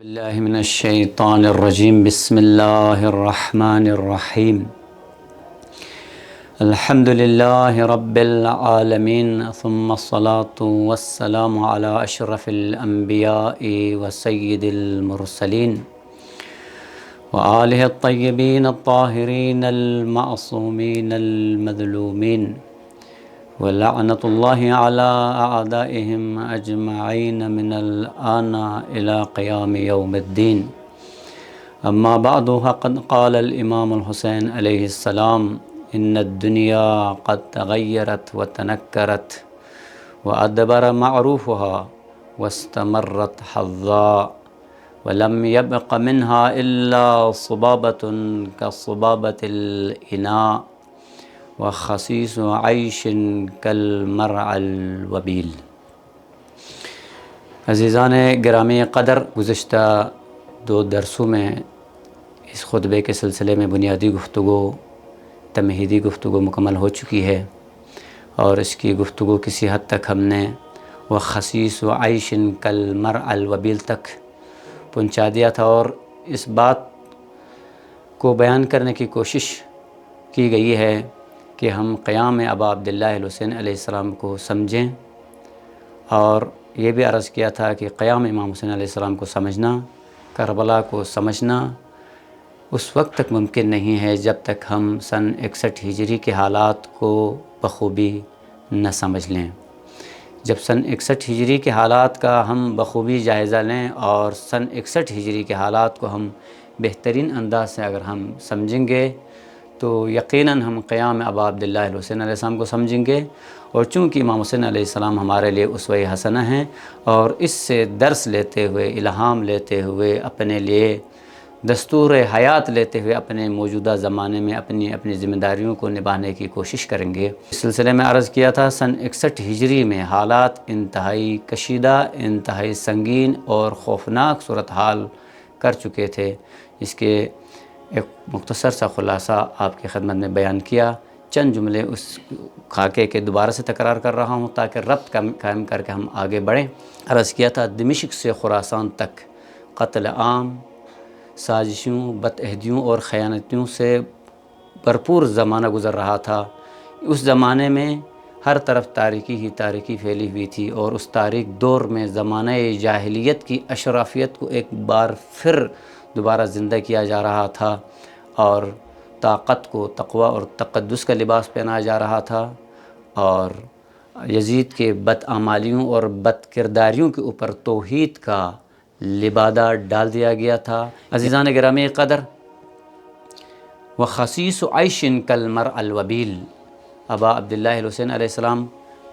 اللہ من الشیطان الرجیم بسم اللہ الرحمن الرحیم الحمد للہ رب العالمین ثم الصلاة والسلام علی اشرف الانبیاء وسید المرسلین وآلہ الطیبین الطاہرین المعصومین المظلومین ولعنۃ اللہ علی اعدائہم اجمعین من الآن الى قیام یوم الدین اما بعد فقد قال الامام الحسین علیہ السلام ان الدنیا قد تغیرت وتنکرت وادبر معروفها واستمرت حظا ولم يبق منها الا صبابة كصبابة الاناء وخصیص عیش کالمرع الوبیل۔ عزیزان گرامی قدر، گزشتہ 2 درسوں میں اس خطبے کے سلسلے میں بنیادی گفتگو، تمہیدی گفتگو مکمل ہو چکی ہے، اور اس کی گفتگو کسی حد تک ہم نے وخصیص عیش کالمرع الوبیل تک پہنچا دیا تھا، اور اس بات کو بیان کرنے کی کوشش کی گئی ہے کہ ہم قیام ابا عبداللہ الحسین علیہ السلام کو سمجھیں، اور یہ بھی عرض کیا تھا کہ قیام امام حسین علیہ السلام کو سمجھنا، کربلا کو سمجھنا اس وقت تک ممکن نہیں ہے جب تک ہم سن 61 ہجری کے حالات کو بخوبی نہ سمجھ لیں۔ جب سن 61 ہجری کے حالات کا ہم بخوبی جائزہ لیں اور سن 61 ہجری کے حالات کو ہم بہترین انداز سے اگر ہم سمجھیں گے تو یقیناً ہم قیام ابا عبداللہ الحسین علیہ السلام کو سمجھیں گے، اور چونکہ امام حسین علیہ السلام ہمارے لیے اسوہ حسنہ ہیں، اور اس سے درس لیتے ہوئے، الہام لیتے ہوئے، اپنے لیے دستور حیات لیتے ہوئے اپنے موجودہ زمانے میں اپنی ذمہ داریوں کو نبھانے کی کوشش کریں گے۔ اس سلسلے میں عرض کیا تھا سن 61 ہجری میں حالات انتہائی کشیدہ، انتہائی سنگین اور خوفناک صورتحال کر چکے تھے، جس کے ایک مختصر سا خلاصہ آپ کی خدمت میں بیان کیا۔ چند جملے اس خاکے کے دوبارہ سے تکرار کر رہا ہوں تاکہ ربط قائم کر کے ہم آگے بڑھیں۔ عرض کیا تھا دمشق سے خراسان تک قتل عام، سازشوں، بدعہدیوں اور خیانتوں سے بھرپور زمانہ گزر رہا تھا۔ اس زمانے میں ہر طرف تاریکی ہی تاریکی پھیلی ہوئی تھی، اور اس تاریک دور میں زمانہ جاہلیت کی اشرافیت کو ایک بار پھر دوبارہ زندہ کیا جا رہا تھا، اور طاقت کو تقوی اور تقدس کا لباس پہنایا جا رہا تھا، اور یزید کے بدعمالیوں اور بد کرداریوں کے اوپر توحید کا لبادہ ڈال دیا گیا تھا۔ عزیزان گرامی قدر، وخصیص عیش کالمرع الوبیل، ابا عبداللہ الحسین علیہ السلام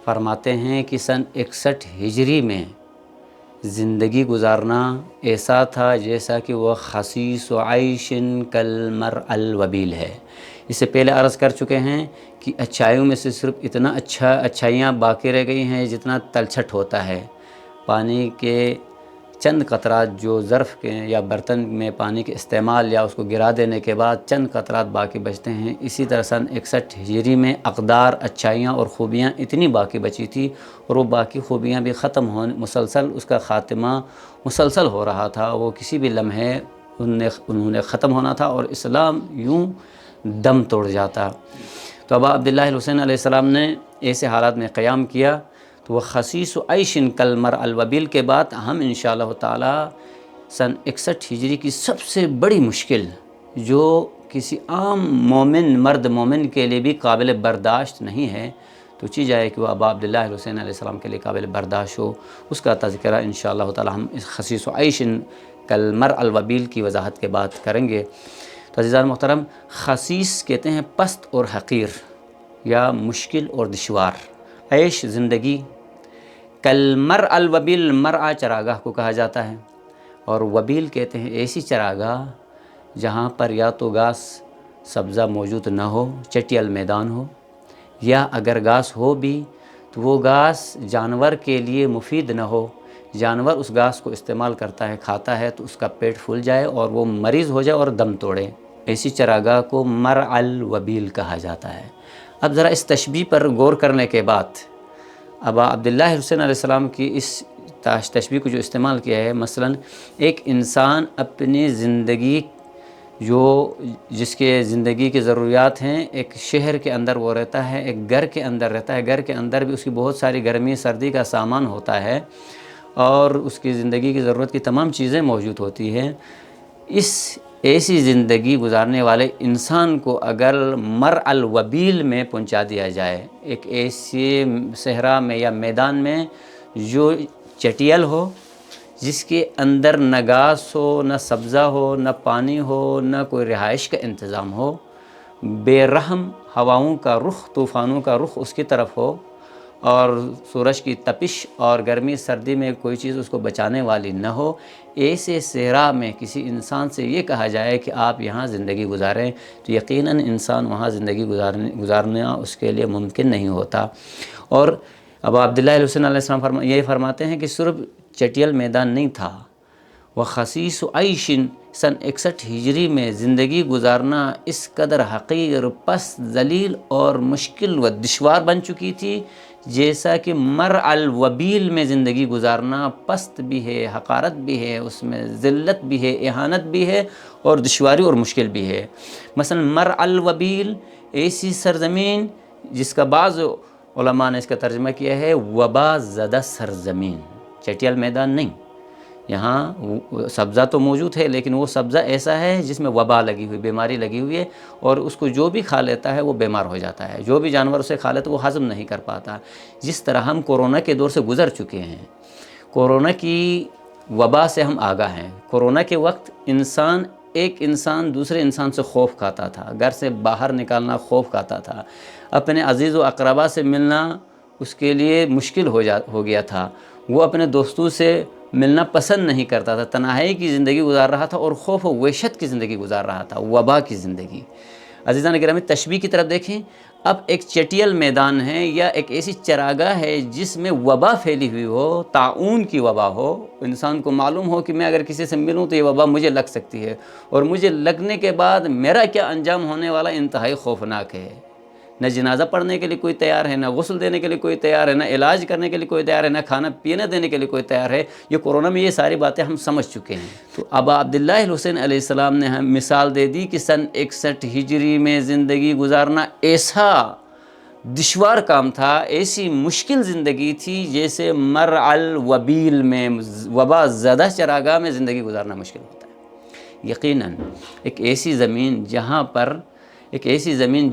فرماتے ہیں کہ سن 61 ہجری میں زندگی گزارنا ایسا تھا جیسا کہ وہ خصیص عیش کالمرع الوبیل ہے۔ اس سے پہلے عرض کر چکے ہیں کہ اچھائیوں میں سے صرف اتنا اچھائیاں باقی رہ گئی ہیں جتنا تلچھٹ ہوتا ہے۔ پانی کے چند قطرات جو ظرف کے یا برتن میں پانی کے استعمال یا اس کو گرا دینے کے بعد چند قطرات باقی بچتے ہیں، اسی طرح سن 61 ہجری میں اقدار، اچھائیاں اور خوبیاں اتنی باقی بچی تھی، اور وہ باقی خوبیاں بھی ختم ہونے، مسلسل اس کا خاتمہ مسلسل ہو رہا تھا، وہ کسی بھی لمحے انہوں نے ختم ہونا تھا، اور اسلام یوں دم توڑ جاتا۔ تو ابا عبداللہ الحسین علیہ السلام نے ایسے حالات میں قیام کیا، تو وہ خصیص عیش کالمرع الوبیل کے بعد ہم انشاءاللہ تعالی سن 61 ہجری کی سب سے بڑی مشکل جو کسی عام مومن، مرد مومن کے لیے بھی قابل برداشت نہیں ہے، تو چیز ہے کہ وہ ابا عبداللہ الحسین علیہ السلام کے لیے قابل برداشت ہو، اس کا تذکرہ انشاءاللہ تعالی ہم اس خصیص عیش کالمرع الوبیل کی وضاحت کے بعد کریں گے۔ تو عزیزان محترم، خصیص کہتے ہیں پست اور حقیر یا مشکل اور دشوار، عیش زندگی، کالمرع الوبیل، مرعا چراگاہ کو کہا جاتا ہے، اور وبیل کہتے ہیں ایسی چراگاہ جہاں پر یا تو گھاس سبزہ موجود نہ ہو، چٹیل میدان ہو، یا اگر گھاس ہو بھی تو وہ گھاس جانور کے لیے مفید نہ ہو، جانور اس گھاس کو استعمال کرتا ہے، کھاتا ہے تو اس کا پیٹ پھول جائے اور وہ مریض ہو جائے اور دم توڑے، ایسی چراگاہ کو مرع الوبیل کہا جاتا ہے۔ اب ذرا اس تشبیہ پر غور کرنے کے بعد ابا عبداللہ حسین علیہ السلام کی اس تشبیہ کو جو استعمال کیا ہے، مثلا ایک انسان اپنی زندگی جس کے زندگی کی ضروریات ہیں، ایک شہر کے اندر وہ رہتا ہے، ایک گھر کے اندر رہتا ہے، گھر کے اندر بھی اس کی بہت ساری گرمی سردی کا سامان ہوتا ہے اور اس کی زندگی کی ضرورت کی تمام چیزیں موجود ہوتی ہیں۔ ایسی زندگی گزارنے والے انسان کو اگر مرعى الوبیل میں پہنچا دیا جائے، ایک ایسی صحرا میں یا میدان میں جو چٹیل ہو، جس کے اندر نہ گھاس ہو، نہ سبزہ ہو، نہ پانی ہو، نہ کوئی رہائش کا انتظام ہو، بے رحم ہواؤں کا رخ، طوفانوں کا رخ اس کی طرف ہو، اور سورج کی تپش اور گرمی سردی میں کوئی چیز اس کو بچانے والی نہ ہو، ایسے صحرا میں کسی انسان سے یہ کہا جائے کہ آپ یہاں زندگی گزاریں، تو یقیناً انسان وہاں زندگی گزارنا اس کے لیے ممکن نہیں ہوتا۔ اور اب عبداللہ الحسین علیہ السلام یہ فرماتے ہیں کہ صرف چٹیل میدان نہیں تھا، وخصیص عیش، سن 61 ہجری میں زندگی گزارنا اس قدر حقیر، پست، ذلیل اور مشکل و دشوار بن چکی تھی، جیسا کہ مرعى الوبیل میں زندگی گزارنا پست بھی ہے، حقارت بھی ہے، اس میں ذلت بھی ہے، اہانت بھی ہے اور دشواری اور مشکل بھی ہے۔ مثلا مرعى الوبیل، ایسی سرزمین جس کا بعض علماء نے اس کا ترجمہ کیا ہے وبا زدہ سرزمین، چٹیل میدان نہیں، یہاں سبزہ تو موجود ہے لیکن وہ سبزہ ایسا ہے جس میں وبا لگی ہوئی، بیماری لگی ہوئی ہے، اور اس کو جو بھی کھا لیتا ہے وہ بیمار ہو جاتا ہے، جو بھی جانور اسے کھا لیتا ہے وہ ہضم نہیں کر پاتا۔ جس طرح ہم کورونا کے دور سے گزر چکے ہیں، کورونا کی وبا سے ہم آگاہ ہیں۔ کورونا کے وقت ایک انسان دوسرے انسان سے خوف کھاتا تھا، گھر سے باہر نکالنا خوف کھاتا تھا، اپنے عزیز و اقربا سے ملنا اس کے لیے مشکل ہو گیا تھا، وہ اپنے دوستوں سے ملنا پسند نہیں کرتا تھا، تنہائی کی زندگی گزار رہا تھا اور خوف و وحشت کی زندگی گزار رہا تھا، وبا کی زندگی۔ عزیزان گرامی، تشبیہ کی طرف دیکھیں، اب ایک چٹیل میدان ہے یا ایک ایسی چراگاہ ہے جس میں وبا پھیلی ہوئی ہو، طاعون کی وبا ہو، انسان کو معلوم ہو کہ میں اگر کسی سے ملوں تو یہ وبا مجھے لگ سکتی ہے، اور مجھے لگنے کے بعد میرا کیا انجام ہونے والا انتہائی خوفناک ہے۔ نہ جنازہ پڑھنے کے لیے کوئی تیار ہے، نہ غسل دینے کے لیے کوئی تیار ہے، نہ علاج کرنے کے لیے کوئی تیار ہے، نہ کھانا پینا دینے کے لیے کوئی تیار ہے۔ یہ کورونا میں یہ ساری باتیں ہم سمجھ چکے ہیں۔ تو اب عبداللہ الحسین علیہ السلام نے ہم مثال دے دی کہ سن 61 ہجری میں زندگی گزارنا ایسا دشوار کام تھا، ایسی مشکل زندگی تھی جیسے مرعى الوبیل میں، وبا زدہ چراگاہ میں زندگی گزارنا مشکل ہوتا ہے۔ یقیناً ایک ایسی زمین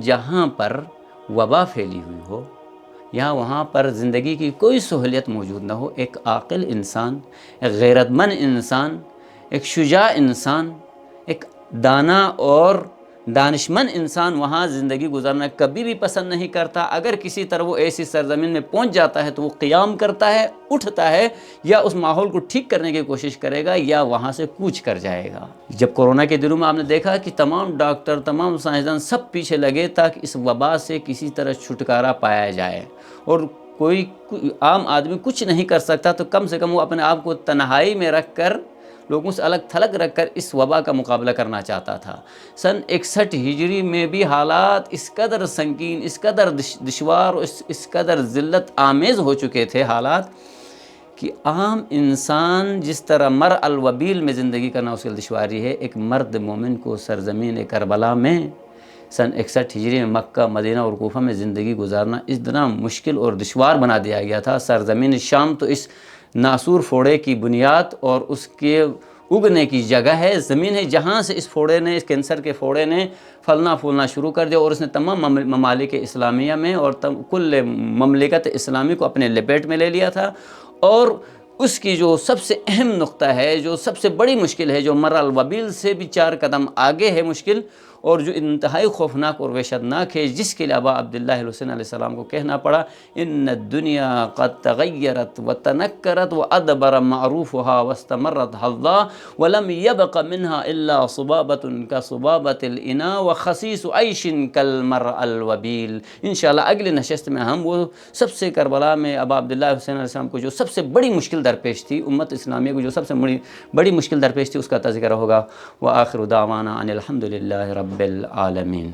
جہاں پر وبا پھیلی ہوئی ہو، وہاں پر زندگی کی کوئی سہولیت موجود نہ ہو، ایک عاقل انسان، ایک غیرت مند انسان، ایک شجاع انسان، ایک دانا اور دانشمند انسان وہاں زندگی گزارنا کبھی بھی پسند نہیں کرتا۔ اگر کسی طرح وہ ایسی سرزمین میں پہنچ جاتا ہے تو وہ قیام کرتا ہے، اٹھتا ہے، یا اس ماحول کو ٹھیک کرنے کی کوشش کرے گا یا وہاں سے کوچ کر جائے گا۔ جب کورونا کے دنوں میں آپ نے دیکھا کہ تمام ڈاکٹر، تمام سائنسدان سب پیچھے لگے تاکہ اس وبا سے کسی طرح چھٹکارا پایا جائے، اور کوئی عام آدمی کچھ نہیں کر سکتا تو کم سے کم وہ اپنے آپ کو تنہائی میں رکھ کر، لوگوں سے الگ تھلگ رکھ کر اس وبا کا مقابلہ کرنا چاہتا تھا۔ سن 61 ہجری میں بھی حالات اس قدر سنگین، اس قدر دشوار، اس قدر ذلت آمیز ہو چکے تھے حالات کہ عام انسان جس طرح مرعى الوبیل میں زندگی کرنا اس کی دشواری ہے، ایک مرد مومن کو سرزمین کربلا میں سن 61 ہجری میں مکہ، مدینہ اور کوفہ میں زندگی گزارنا اتنا مشکل اور دشوار بنا دیا گیا تھا۔ سرزمین شام تو اس ناسور فوڑے کی بنیاد اور اس کے اگنے کی جگہ ہے، زمین ہے جہاں سے اس کینسر کے فوڑے نے پھلنا پھولنا شروع کر دیا، اور اس نے تمام ممالک اسلامیہ میں اور کل مملکت اسلامی کو اپنے لپیٹ میں لے لیا تھا۔ اور اس کی جو سب سے اہم نقطہ ہے، جو سب سے بڑی مشکل ہے، جو مرعى الوبیل سے بھی 4 قدم آگے ہے مشکل، اور جو انتہائی خوفناک اور وحشتناک ہے، جس کے لیے ابا عبداللہ الحسین علیہ السلام کو کہنا پڑا ان الدنیا قد تغیرت وتنکرت وادبر معروفها واستمرت حظا ولم يبق منها الا صبابة كصبابة الاناء وخسیس عیش كالمرعى الوبیل۔ انشاءاللہ اگلی نشست میں ہم وہ سب سے کربلا میں ابا عبداللہ حسین علیہ السلام کو جو سب سے بڑی مشکل درپیش تھی، امت اسلامیہ کو جو سب سے بڑی مشکل درپیش تھی، اس کا تذکرہ ہوگا۔ وآخر دعوانا ان الحمد للہ رب العالمین۔